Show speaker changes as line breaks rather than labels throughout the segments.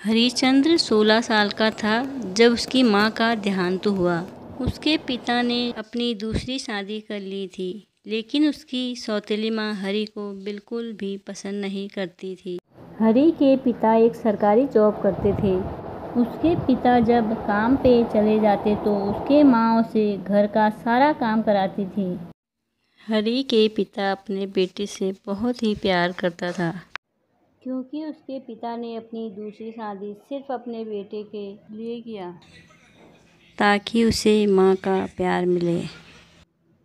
हरिश्चंद्र 16 साल का था जब उसकी माँ का देहांत हुआ। उसके पिता ने अपनी दूसरी शादी कर ली थी, लेकिन उसकी सौतेली माँ हरि को बिल्कुल भी पसंद नहीं करती थी। हरि के पिता एक सरकारी जॉब करते थे। उसके पिता जब काम पे चले जाते तो उसके माँ उसे घर का सारा काम कराती थी। हरि के पिता अपने बेटे से बहुत ही प्यार करता था, क्योंकि उसके पिता ने अपनी दूसरी शादी सिर्फ अपने बेटे के लिए किया ताकि उसे माँ का प्यार मिले।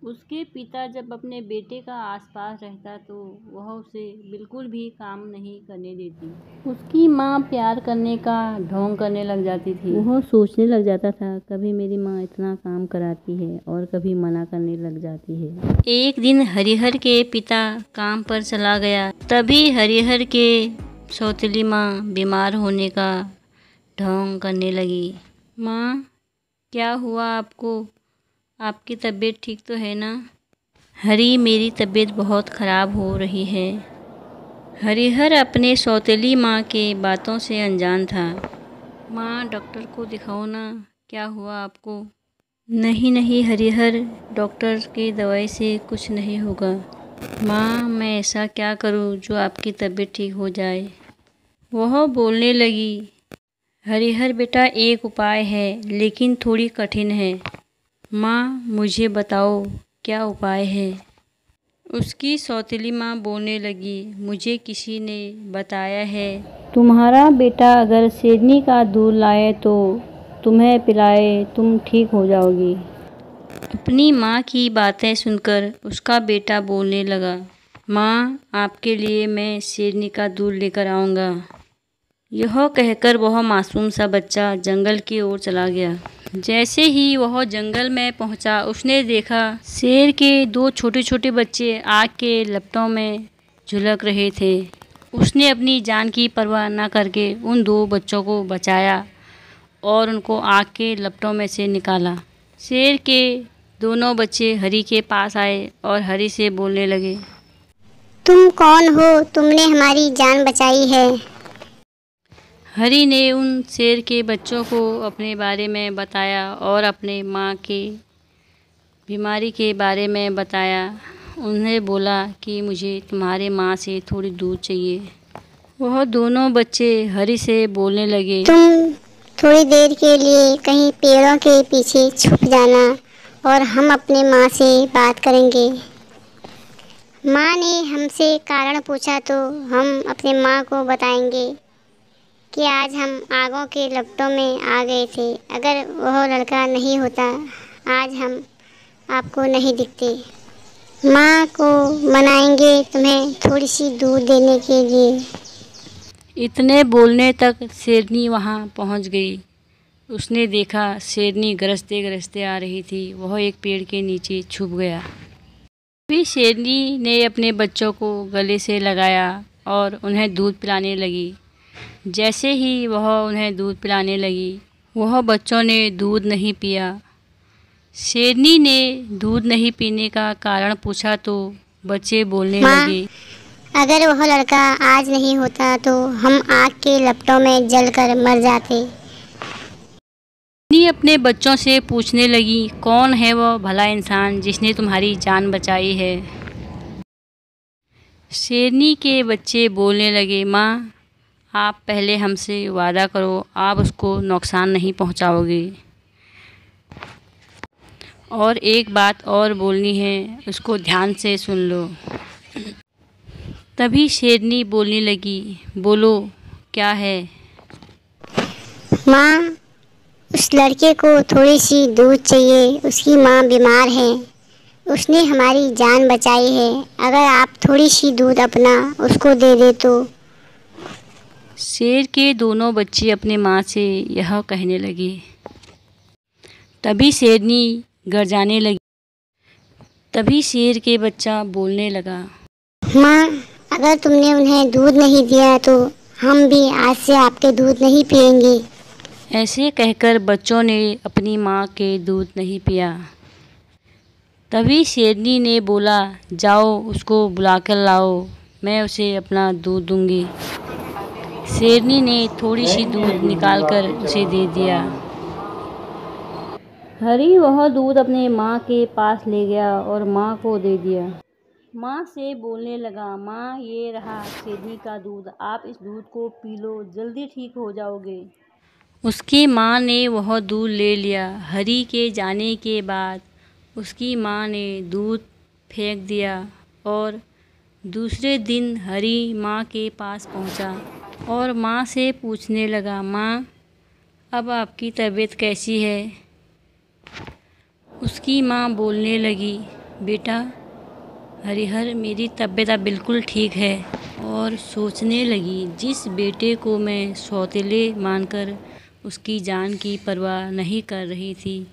उसके पिता जब अपने बेटे का आसपास रहता तो वह उसे बिल्कुल भी काम नहीं करने देती। उसकी माँ प्यार करने का ढोंग करने लग जाती थी। वह सोचने लग जाता था, कभी मेरी माँ इतना काम कराती है और कभी मना करने लग जाती है। एक दिन हरिहर के पिता काम पर चला गया, तभी हरिहर के सौतेली माँ बीमार होने का ढोंग करने लगी। माँ, क्या हुआ आपको? आपकी तबीयत ठीक तो है ना? हरि, मेरी तबीयत बहुत ख़राब हो रही है। हरिहर अपने सौतेली माँ के बातों से अनजान था। माँ, डॉक्टर को दिखाओ ना, क्या हुआ आपको? नहीं नहीं हरिहर, डॉक्टर की दवाई से कुछ नहीं होगा। माँ, मैं ऐसा क्या करूँ जो आपकी तबीयत ठीक हो जाए? वह बोलने लगी, हरिहर बेटा, एक उपाय है लेकिन थोड़ी कठिन है। माँ, मुझे बताओ क्या उपाय है? उसकी सौतेली माँ बोलने लगी, मुझे किसी ने बताया है तुम्हारा बेटा अगर शेरनी का दूध लाए तो तुम्हें पिलाए, तुम ठीक हो जाओगी। अपनी माँ की बातें सुनकर उसका बेटा बोलने लगा, माँ, आपके लिए मैं शेरनी का दूध लेकर आऊँगा। यह कहकर वह मासूम सा बच्चा जंगल की ओर चला गया। जैसे ही वह जंगल में पहुंचा, उसने देखा शेर के दो छोटे छोटे बच्चे आग के लपटों में झुलक रहे थे। उसने अपनी जान की परवाह न करके उन दो बच्चों को बचाया और उनको आग के लपटों में से निकाला। शेर के दोनों बच्चे हरि के पास आए और हरि से बोलने लगे,
तुम कौन हो? तुमने हमारी जान बचाई है।
हरि ने उन शेर के बच्चों को अपने बारे में बताया और अपने माँ के बीमारी के बारे में बताया। उन्हें बोला कि मुझे तुम्हारे माँ से थोड़ी दूध चाहिए। वह दोनों बच्चे हरि से बोलने लगे,
तुम थोड़ी देर के लिए कहीं पेड़ों के पीछे छुप जाना और हम अपने माँ से बात करेंगे। माँ ने हमसे कारण पूछा तो हम अपने माँ को बताएंगे कि आज हम आगों के लपटों में आ गए थे। अगर वह लड़का नहीं होता, आज हम आपको नहीं दिखते। माँ को मनाएंगे तुम्हें थोड़ी सी दूध देने के लिए।
इतने बोलने तक शेरनी वहाँ पहुँच गई। उसने देखा शेरनी गरजते गरजते आ रही थी। वह एक पेड़ के नीचे छुप गया। फिर शेरनी ने अपने बच्चों को गले से लगाया और उन्हें दूध पिलाने लगी। जैसे ही वह उन्हें दूध पिलाने लगी, वह बच्चों ने दूध नहीं पिया। शेरनी ने दूध नहीं पीने का कारण पूछा तो बच्चे बोलने लगे,
अगर वह लड़का आज नहीं होता तो हम आग के लपटों में जलकर मर जाते।
शेरनी अपने बच्चों से पूछने लगी, कौन है वह भला इंसान जिसने तुम्हारी जान बचाई है? शेरनी के बच्चे बोलने लगे, माँ, आप पहले हमसे वादा करो आप उसको नुकसान नहीं पहुँचाओगे। और एक बात और बोलनी है, उसको ध्यान से सुन लो। तभी शेरनी बोलने लगी, बोलो क्या है?
माँ, उस लड़के को थोड़ी सी दूध चाहिए। उसकी माँ बीमार है, उसने हमारी जान बचाई है। अगर आप थोड़ी सी दूध अपना उसको दे दे तो।
शेर के दोनों बच्चे अपने माँ से यह कहने लगे। तभी शेरनी गरजाने लगी। तभी शेर के बच्चा बोलने लगा,
माँ, अगर तुमने उन्हें दूध नहीं दिया तो हम भी आज से आपके दूध नहीं पिएंगे।
ऐसे कहकर बच्चों ने अपनी माँ के दूध नहीं पिया। तभी शेरनी ने बोला, जाओ उसको बुलाकर लाओ, मैं उसे अपना दूध दूंगी। शेरनी ने थोड़ी सी दूध निकालकर उसे दे दिया। हरी वह दूध अपने माँ के पास ले गया और माँ को दे दिया। माँ से बोलने लगा, माँ ये रहा शेरनी का दूध, आप इस दूध को पी लो, जल्दी ठीक हो जाओगे। उसकी माँ ने वह दूध ले लिया। हरी के जाने के बाद उसकी माँ ने दूध फेंक दिया और दूसरे दिन हरी माँ के पास पहुँचा और माँ से पूछने लगा, माँ अब आपकी तबीयत कैसी है? उसकी माँ बोलने लगी, बेटा हरिहर मेरी तबीयत अब बिल्कुल ठीक है। और सोचने लगी, जिस बेटे को मैं सौतेले मानकर उसकी जान की परवाह नहीं कर रही थी,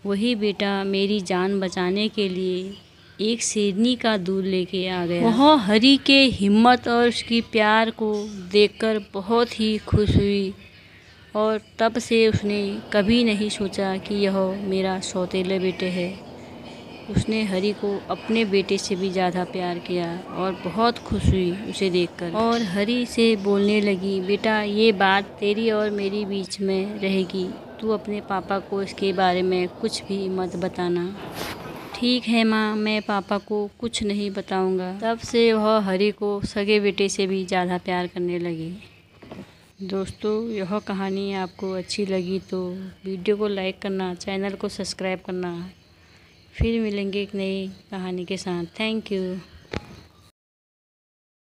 वही बेटा मेरी जान बचाने के लिए एक शेरनी का दूध लेके आ गया। वह हरी के हिम्मत और उसकी प्यार को देखकर बहुत ही खुश हुई और तब से उसने कभी नहीं सोचा कि यह मेरा सौतेले बेटे है। उसने हरी को अपने बेटे से भी ज़्यादा प्यार किया और बहुत खुश हुई उसे देखकर। और हरी से बोलने लगी, बेटा ये बात तेरी और मेरी बीच में रहेगी, तू अपने पापा को इसके बारे में कुछ भी मत बताना। ठीक है माँ, मैं पापा को कुछ नहीं बताऊंगा। तब से वह हरी को सगे बेटे से भी ज़्यादा प्यार करने लगी। दोस्तों यह कहानी आपको अच्छी लगी तो वीडियो को लाइक करना, चैनल को सब्सक्राइब करना। फिर मिलेंगे एक नई कहानी के साथ। Thank you.